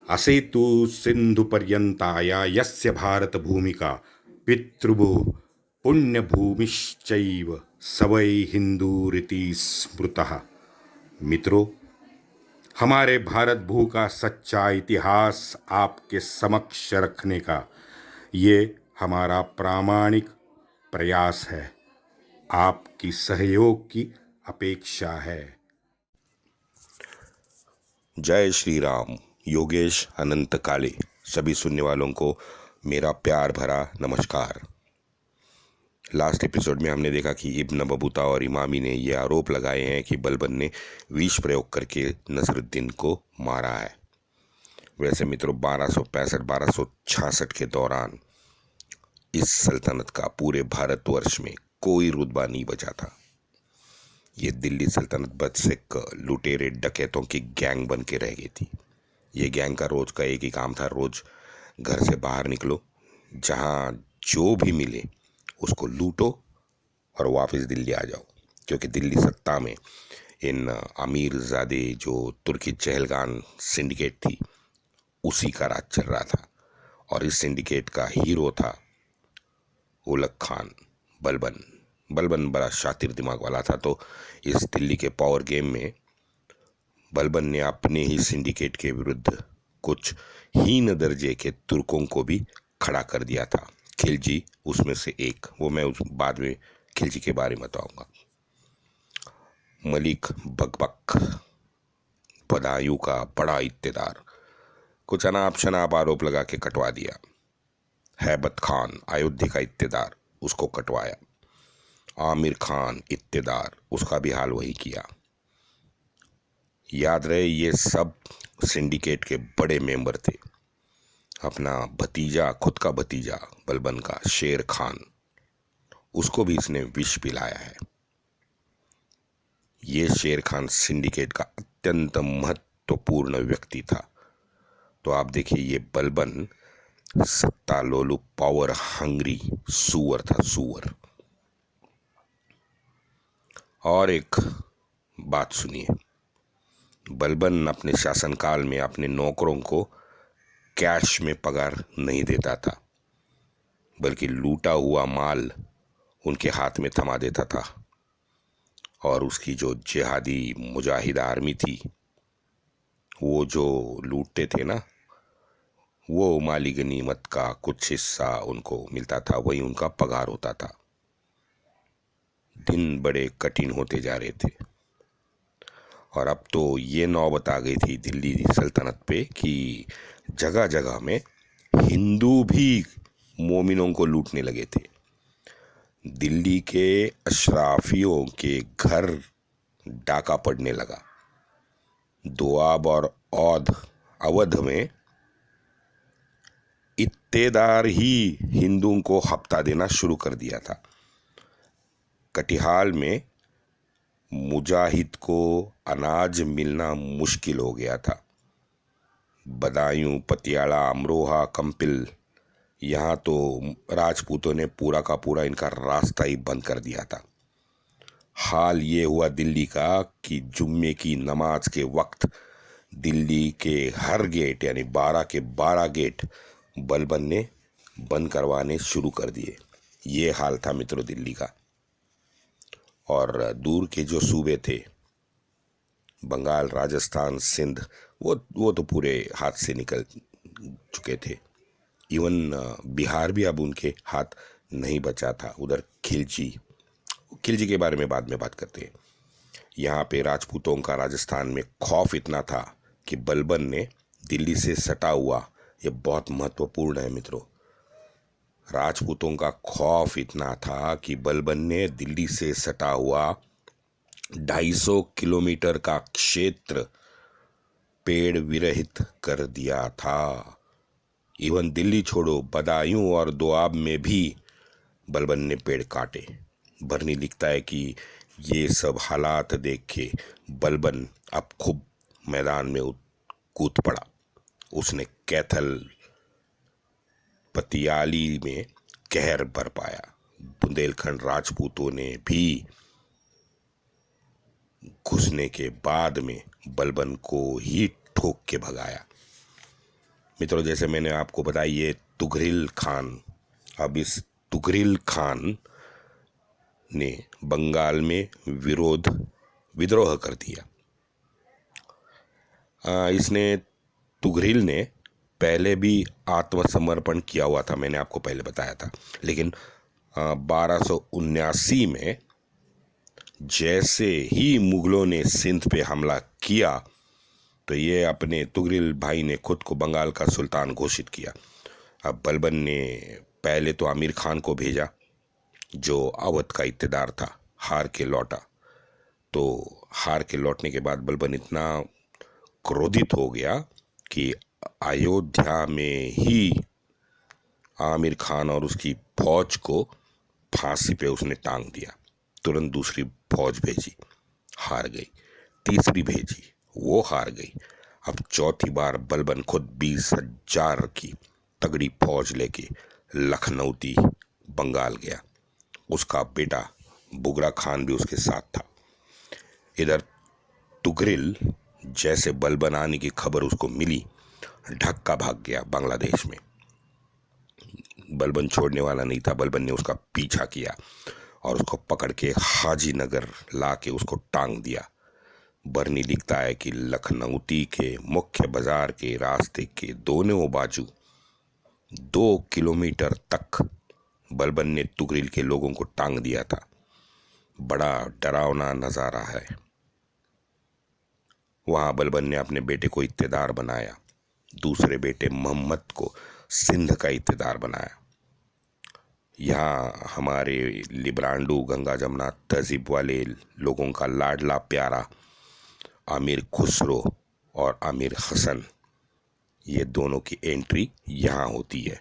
असेतु सिन्धुपर्यन्ताया यस्य भारतभूमिका पितृभूः पुण्यभूमिश्चैव स वै हिन्दूरिति स्मृतः। मित्रों, हमारे भारत भू का सच्चा इतिहास आपके समक्ष रखने का ये हमारा प्रामाणिक प्रयास है। आपकी सहयोग की अपेक्षा है। जय श्री राम। योगेश अनंत काले सभी सुनने वालों को मेरा प्यार भरा नमस्कार। लास्ट एपिसोड में हमने देखा कि इब्न बबूता और इमामी ने यह आरोप लगाए हैं कि बलबन ने विष प्रयोग करके नसरुद्दीन को मारा है। वैसे मित्रों, 1265-1266 के दौरान इस सल्तनत का पूरे भारतवर्ष में कोई रुतबा नहीं बचा था। ये दिल्ली सल्तनत बस एक लुटेरे डकैतों की गैंग बन के रह गई थी। ये गैंग का रोज का एक ही काम था, रोज घर से बाहर निकलो, जहां जो भी मिले उसको लूटो और वापस दिल्ली आ जाओ, क्योंकि दिल्ली सत्ता में इन अमीरजादे जो तुर्की चहलगान सिंडिकेट थी उसी का राज चल रहा था। और इस सिंडिकेट का हीरो था उलग खान बलबन। बलबन बड़ा शातिर दिमाग वाला था, तो इस दिल्ली के पावर गेम में बलबन ने अपने ही सिंडिकेट के विरुद्ध कुछ हीन दर्जे के तुर्कों को भी खड़ा कर दिया था। खिलजी उसमें से एक, वो मैं उस बाद में खिलजी के बारे में बताऊंगा। मलिक बकबक बदायूं का बड़ा इत्तेदार कुछ अनाप शनाप आरोप लगा के कटवा दिया। हैबत खान अयोध्या का इत्तेदार, उसको कटवाया। आमिर खान इत्तेदार, उसका भी हाल वही किया। याद रहे, ये सब सिंडिकेट के बड़े मेंबर थे। अपना भतीजा, खुद का भतीजा बलबन का शेर खान, उसको भी इसने विष पिलाया है। ये शेर खान सिंडिकेट का अत्यंत महत्वपूर्ण व्यक्ति था। तो आप देखिए, ये बलबन सत्ता लोलु, पावर हंग्री सुअर था, सुअर। और एक बात सुनिए, बलबन अपने शासनकाल में अपने नौकरों को कैश में पगार नहीं देता था, बल्कि लूटा हुआ माल उनके हाथ में थमा देता था। और उसकी जो जिहादी मुजाहिद आर्मी थी, वो जो लूटते थे ना, वो माली गनीमत का कुछ हिस्सा उनको मिलता था, वही उनका पगार होता था। दिन बड़े कठिन होते जा रहे थे और अब तो ये नौबत आ गई थी दिल्ली सल्तनत पे कि जगह जगह में हिंदू भी मोमिनों को लूटने लगे थे। दिल्ली के अशराफियों के घर डाका पड़ने लगा। दोआब और औध अवध में इत्तेदार ही हिंदुओं को हफ्ता देना शुरू कर दिया था। कटिहाल में मुजाहिद को अनाज मिलना मुश्किल हो गया था। बदायूं, पतियाला, अमरोहा, कंपिल, यहाँ तो राजपूतों ने पूरा का पूरा इनका रास्ता ही बंद कर दिया था। हाल ये हुआ दिल्ली का कि जुम्मे की नमाज के वक्त दिल्ली के हर गेट, यानी 12 के 12 गेट बलबन ने बंद करवाने शुरू कर दिए। ये हाल था मित्रों दिल्ली का। और दूर के जो सूबे थे, बंगाल, राजस्थान, सिंध, वो तो पूरे हाथ से निकल चुके थे। इवन बिहार भी अब उनके हाथ नहीं बचा था। उधर खिलजी के बारे में बाद में बात करते हैं। यहाँ पे राजपूतों का राजस्थान में खौफ इतना था कि बलबन ने दिल्ली से सटा हुआ, ये बहुत महत्वपूर्ण है मित्रों, राजपूतों का खौफ इतना था कि बलबन ने दिल्ली से सटा हुआ 250 किलोमीटर का क्षेत्र पेड़ विरहित कर दिया था। इवन दिल्ली छोड़ो, बदायूं और दोआब में भी बलबन ने पेड़ काटे। बरनी लिखता है कि ये सब हालात देख के बलबन अब खूब मैदान में कूद पड़ा। उसने कैथल, पतियाली में कहर बरपाया। बुंदेलखंड राजपूतों ने भी घुसने के बाद में बलबन को ही ठोक के भगाया। मित्रों, जैसे मैंने आपको बताया, ये तुगरिल खान, अब इस तुगरिल खान ने बंगाल में विद्रोह कर दिया। इसने तुगरिल ने पहले भी आत्मसमर्पण किया हुआ था, मैंने आपको पहले बताया था, लेकिन 1279 में जैसे ही मुगलों ने सिंध पे हमला किया तो ये अपने तुगरिल भाई ने खुद को बंगाल का सुल्तान घोषित किया। अब बलबन ने पहले तो आमिर खान को भेजा, जो अवध का इत्तेदार था, हार के लौटा। तो हार के लौटने के बाद बलबन इतना क्रोधित हो गया कि अयोध्या में ही आमिर खान और उसकी फौज को फांसी पे उसने टांग दिया। तुरंत दूसरी फौज भेजी, हार गई। तीसरी भेजी, वो हार गई। अब चौथी बार बलबन खुद 20,000 की तगड़ी फौज लेके लखनऊती बंगाल गया। उसका बेटा बुगरा खान भी उसके साथ था। इधर तुगरिल जैसे बलबन आने की खबर उसको मिली, ढक्का भाग गया बांग्लादेश में। बलबन छोड़ने वाला नहीं था। बलबन ने उसका पीछा किया और उसको पकड़ के हाजी नगर ला के उसको टांग दिया। बरनी लिखता है कि लखनऊती के मुख्य बाजार के रास्ते के दोनों बाजू 2 किलोमीटर तक बलबन ने तुगरिल के लोगों को टांग दिया था। बड़ा डरावना नजारा है। वहां बलबन ने अपने बेटे को इत्तेदार बनाया, दूसरे बेटे मोहम्मद को सिंध का इत्तेदार बनाया। यहाँ हमारे लिब्रांडू, गंगा जमुना तहजीब वाले लोगों का लाडला प्यारा अमीर खुसरो और अमीर हसन, ये दोनों की एंट्री यहाँ होती है,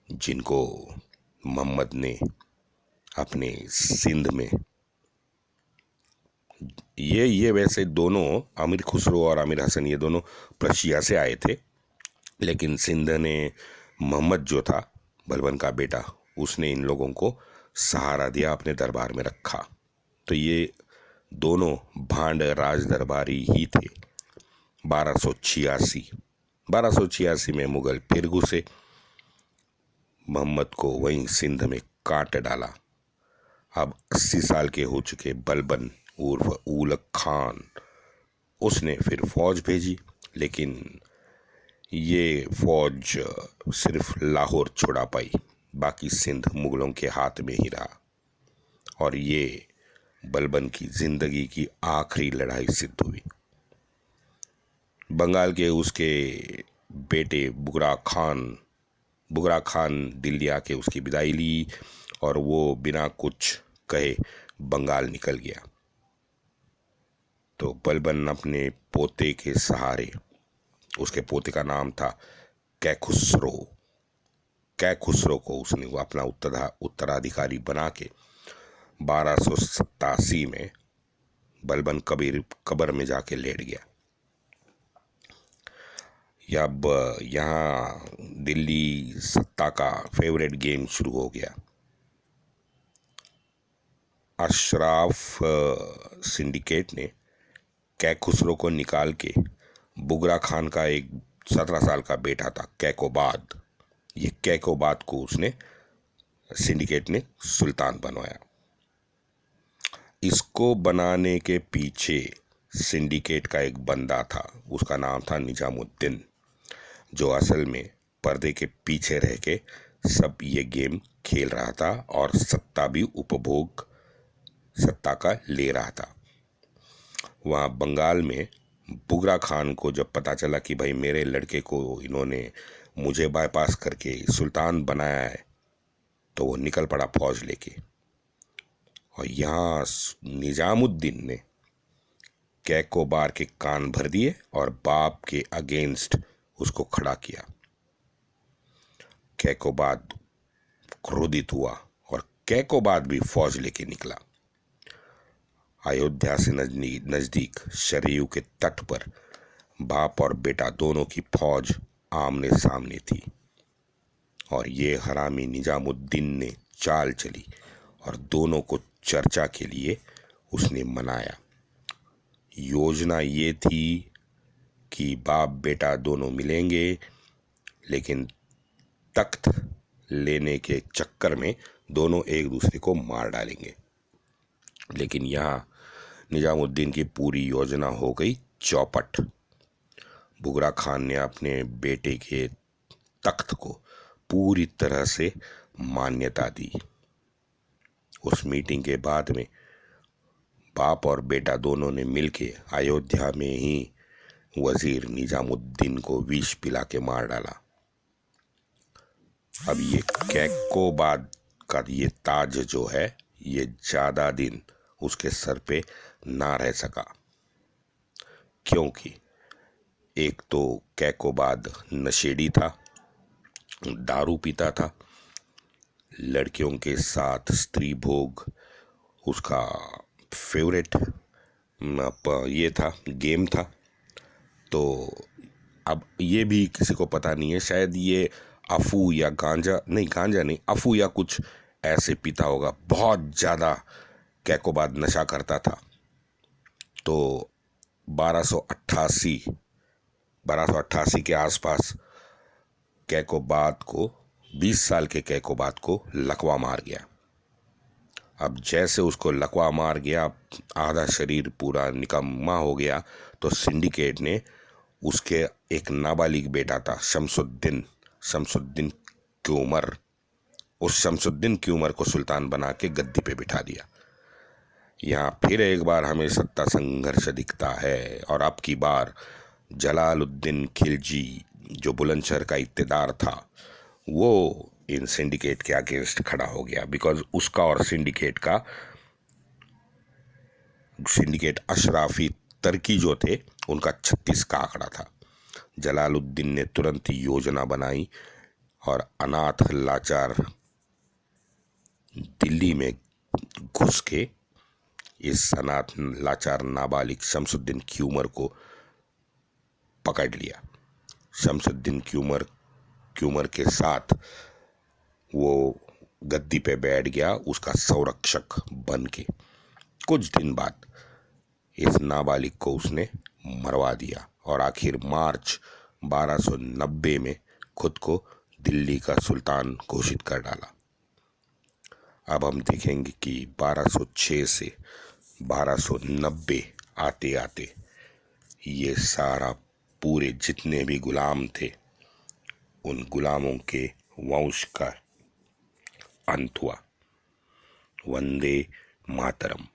जिनको मोहम्मद ने अपने सिंध में, ये वैसे दोनों, अमीर खुसरो और अमीर हसन, ये दोनों प्रशिया से आए थे, लेकिन सिंध ने मोहम्मद जो था बलबन का बेटा, उसने इन लोगों को सहारा दिया, अपने दरबार में रखा। तो ये दोनों भांड राज दरबारी ही थे। 1286 में मुगल फिर घुसे, मोहम्मद को वहीं सिंध में काट डाला। अब 80 साल के हो चुके बलबन उर्फ उलग खान, उसने फिर फौज भेजी, लेकिन ये फौज सिर्फ लाहौर छुड़ा पाई, बाकी सिंध मुगलों के हाथ में ही रहा। और ये बलबन की जिंदगी की आखिरी लड़ाई सिद्ध हुई। बंगाल के उसके बेटे बुगरा खान दिल्ली आके उसकी विदाई ली और वो बिना कुछ कहे बंगाल निकल गया। तो बलबन अपने पोते के सहारे, उसके पोते का नाम था कैखुसरो को उसने वो अपना उत्तराधिकारी बना के 1287 में बलबन कब्र में जाके लेट गया। अब यहाँ दिल्ली सत्ता का फेवरेट गेम शुरू हो गया। अशराफ सिंडिकेट ने कैखुसरो को निकाल के बुगरा खान का एक 17 साल का बेटा था कैकोबाद, ये कैकोबाद को उसने सिंडिकेट ने सुल्तान बनवाया। इसको बनाने के पीछे सिंडिकेट का एक बंदा था, उसका नाम था निजामुद्दीन, जो असल में पर्दे के पीछे रह के सब ये गेम खेल रहा था और सत्ता भी उपभोग सत्ता का ले रहा था। वहाँ बंगाल में बुगरा खान को जब पता चला कि भाई मेरे लड़के को इन्होंने मुझे बाईपास करके सुल्तान बनाया है, तो वो निकल पड़ा फौज लेके। और यहाँ निजामुद्दीन ने कैकोबार के कान भर दिए और बाप के अगेंस्ट उसको खड़ा किया। कैकोबाद क्रोधित हुआ और कैकोबाद भी फौज लेके निकला। अयोध्या से नजदीक शरयू के तट पर बाप और बेटा दोनों की फौज आमने सामने थी और ये हरामी निजामुद्दीन ने चाल चली और दोनों को चर्चा के लिए उसने मनाया। योजना ये थी कि बाप बेटा दोनों मिलेंगे लेकिन तख्त लेने के चक्कर में दोनों एक दूसरे को मार डालेंगे। लेकिन यहाँ निजामुद्दीन की पूरी योजना हो गई चौपट। बुगरा खान ने अपने बेटे के तख्त को पूरी तरह से मान्यता दी। उस मीटिंग के बाद में बाप और बेटा दोनों ने मिलके अयोध्या में ही वजीर निजामुद्दीन को विष पिला के मार डाला। अब ये कैकोबाद का ये ताज जो है ये ज्यादा दिन उसके सर पे ना रह सका, क्योंकि एक तो कैकोबाद नशेड़ी था, दारू पीता था, लड़कियों के साथ स्त्री भोग उसका फेवरेट ये था, गेम था। तो अब ये भी किसी को पता नहीं है, शायद ये अफू या गांजा नहीं अफू या कुछ ऐसे पीता होगा। बहुत ज़्यादा कैकोबाद नशा करता था। तो 1288 के आसपास कैकोबाद को 20 साल के कैकोबाद को लकवा मार गया। अब जैसे उसको लकवा मार गया, आधा शरीर पूरा निकम्मा हो गया, तो सिंडिकेट ने उसके एक नाबालिग बेटा था शमसुद्दीन क्यूमर, उस शमसुद्दीन क्यूमर को सुल्तान बना के गद्दी पे बिठा दिया। यहाँ फिर एक बार हमें सत्ता संघर्ष दिखता है, और अब की बार जलालुद्दीन खिलजी जो बुलंदशहर का इक्तेदार था वो इन सिंडिकेट के अगेंस्ट खड़ा हो गया। बिकॉज उसका और सिंडिकेट अशराफी तर्की जो थे उनका 36 का आंकड़ा था। जलालुद्दीन ने तुरंत योजना बनाई और अनाथ लाचार दिल्ली में घुस के इस अनाथ लाचार नाबालिग शमसुद्दीन क्यूमर को पकड़ लिया। शमसुद्दीन क्यूमर के साथ वो गद्दी पे बैठ गया उसका संरक्षक बन के। कुछ दिन बाद इस नाबालिग को उसने मरवा दिया और आखिर मार्च 1290 में खुद को दिल्ली का सुल्तान घोषित कर डाला। अब हम देखेंगे कि 1206 से 1290 आते आते ये सारा पूरे जितने भी गुलाम थे उन गुलामों के वंश का अंत हुआ। वंदे मातरम।